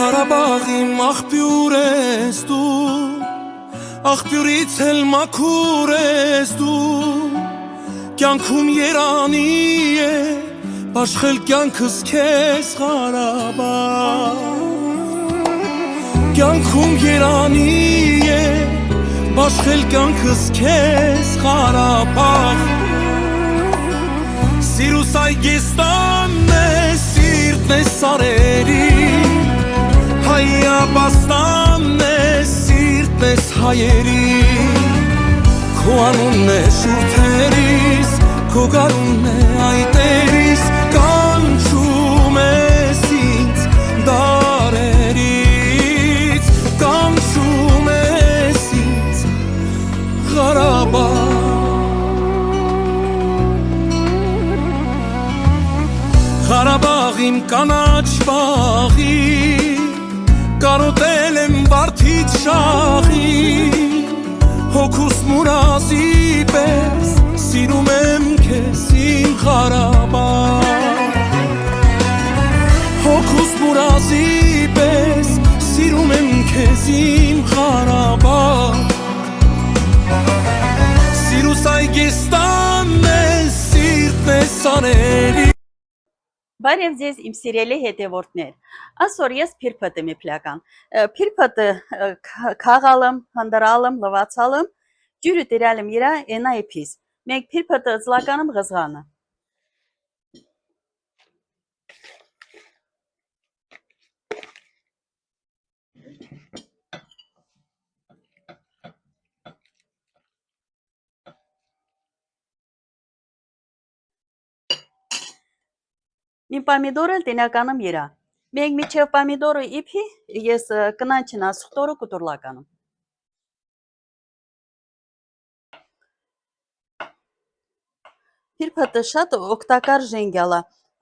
Ղարաբաղի աղբյուր ես դու, աղբյուրից էլ մաքուր ես դու, կյանքում երանի է, բաշխել կյանքս քեզ Ղարաբաղ, կյանքում երանի է, բաշխել կյանքս քեզ Ղարաբաղ, սիրուս այգեստանն է, սիրտն է սարերի, Հայաբաստանն է, սիրտն ես հայերի, քո անունն է շուրթերիս, քո գարունն է այտերիս, կանչում ես ինձ դարերից, կանչում ես ինձ Ղարաբաղ, Ղարաբաղ իմ կանաչ բաղի, կարոտել եմ վարդից շաղի, հոգուս մուրազի պես, սիրում եմ քեզ իմ Ղարաբաղ, հոգուս մուրազի պես, սիրում եմ քեզ իմ Ղարաբաղ, սիրուս այգեստանն է, սիրտն է սարերի. Բարև ձեզ իմ սիրելի հետևորդներ, այսօր ես փիրփոտ եմ իպլական, փիրփոտը քաղալım, հանդրալım, լվացալım, ջուրը տիրալım իրա ենա իպիս, մենք փիրփոտը ըծլականım ղզղանը. Իմ պամիդորը տենականım իրա, մենք միչև պամիդորը իպի, ես կնանչինա սուխտորը կուտուրլականım. Փիրփոտը շատ օգտակար ժենգյալ է,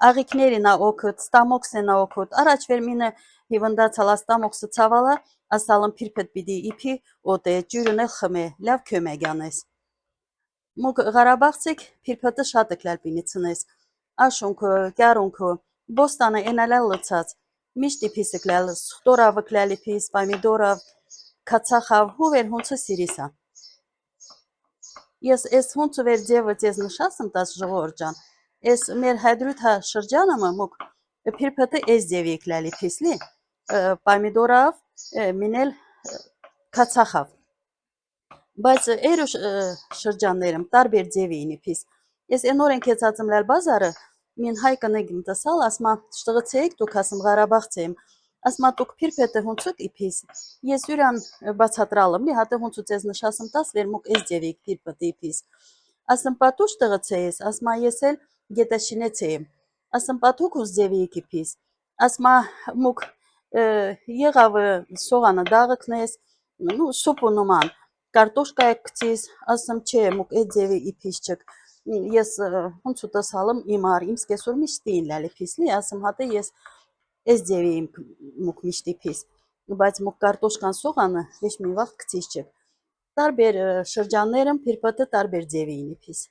աղիքներին է օգուտ, ստամոքսին է օգուտ, առաջ վեր մինը հիվանդացալա ստամոքսը ցավալա, ասալım փիրփոտ պիտի իպի, օտե ջուրն է խմե, լավ քյոմեգյանես. Մուկ Ղարաբաղցիք փիրփոտը շատ ըկլալ պինիցնես, աշունքը, կյարունքը, բոստանը ենալալ լծած, միշտ իպիս ըկլալ, սուխտորավ ըկլալ իպիս, պամիդորավ, կացախավ, հուվեր հունցը սիրիսա. Ես ես հունցը վեր ձևը ձեզ նշասım տաս ժողորջան, ես մեր հայդրութա շրջանումը մուկ փիրփոտը ես ձևի ըկլալ իպիսլի, պամիդորավ, մինել կացախավ. Բայց էրու շրջաններում տարբեր ձևի ինիպիս. Ես ենոր են կեցածım լալ բազարը, մին հայկը նեգիմ տասալ, ասма շտղıցեիք դուք ասım Ղարաբաղցեիմ, ասма դուք փիրփետը հունցուկ իպիս, ես յուրան բացատրալım, լի հատը հունցուց ես նշասım տաս, վեր մուկ ես ձևիք փիրփետը իպիս. ասım պատուշ տղıցեիս, ասma ես էլ գետաշինեցեիմ, ասım պատուկ ուս ձևիք իպիս, ասma մուկ եղավը սողանը դաղıkնես, սուպու նուման, Կարտոշկա եք կցիս, ասım չէ, մուկ էդ ձևի իպիսչık, ես հունցու տասալım իմար, իմ սկեսուր միշտին լալ իպիսլի, ասım հատը ես էս ձևի մուկ միշտ իպիս, բայց մուկ կարտոշկան սողանը վեշ մի վաղ կցիսչık, տարբեր շրջաններım փիրփոտը տարբեր ձևի ինիպիս.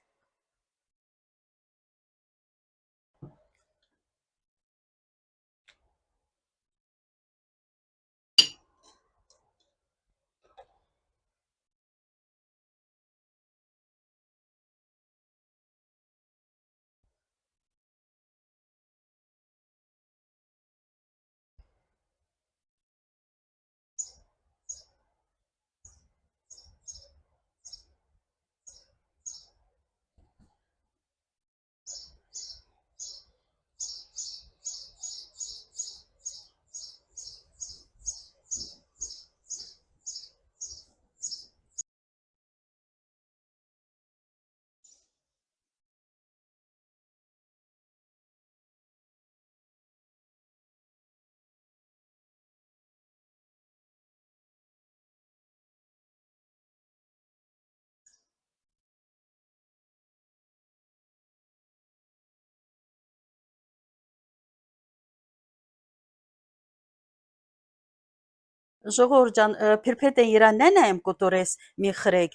Ժողորջան փիրփետը իրան նենայեմ կուտորես մի խրեկ,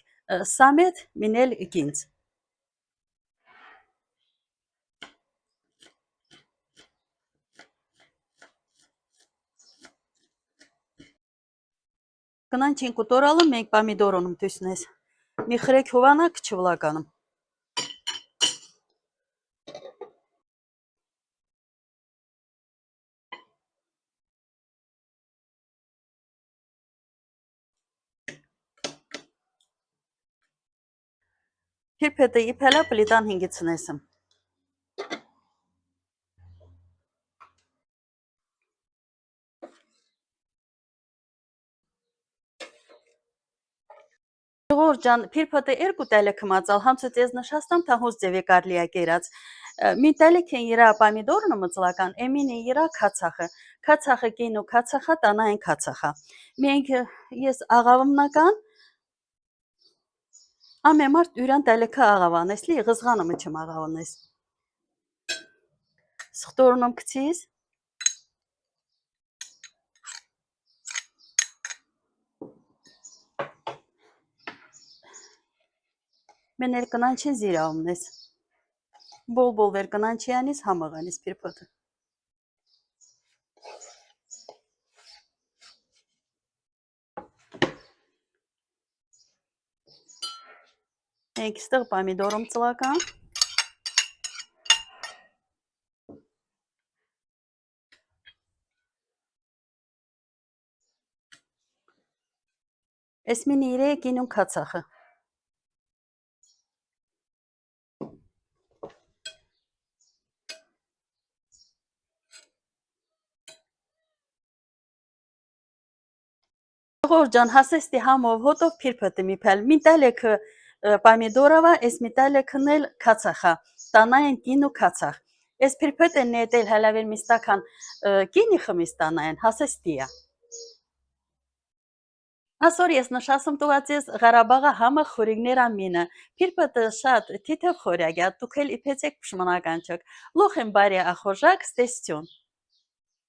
սամետ մինել գինց. Կնանչին կուտորալը մենք պամիդորոնում դուսնես։ Մի խրեք հովանակ չվլականում։ Փիրփետը իփելա պլիտան հինգիցնեսը։ Ժողովուրդ ջան, փիրփետը երկու տելը կմածալ, համցը տեզ նշաստամ թահուս ձևի կարլիա կերած։ Մի տելիքեն իրա պամիդորն մծլական, էմին իրա քացախը։ Քացախը կինու քացախա, տանային քացախա։ Մենք ես աղավմնական, ամեմարտ յուրան տելիքը աղավանես, լի ղզղանը մչմ աղավանես։ Սխտորնում կցիս։ Մեներ կնանչին զիրավումնես։ Բոլ վեր կնանչիանիս համաղանիս փիրփետը։ Մենք ստեղ պամիդորում ծլական։ Էսմին իրե կինուն քացախը։ Ժողովուրդ ջան, հասեստի համով հոտով փիրփետը միփել։ Մի տելեքը պամիդորավա, էս մի տելեքն էլ քացախա։ Տանային կինու քացախ։ Էս փիրփետը նետել հալավեր միստական կինի խմիստանային հասեստիա։ Ասոր ես նշասում տուածես Ղարաբաղը համը խորիգներ ամինը։ Փիրփետը շատ թիթև խորյագյա, դուք էլ իփեցեք պշմնական չեք։ Լոխեն բարի ախոժակ ստեսյուն։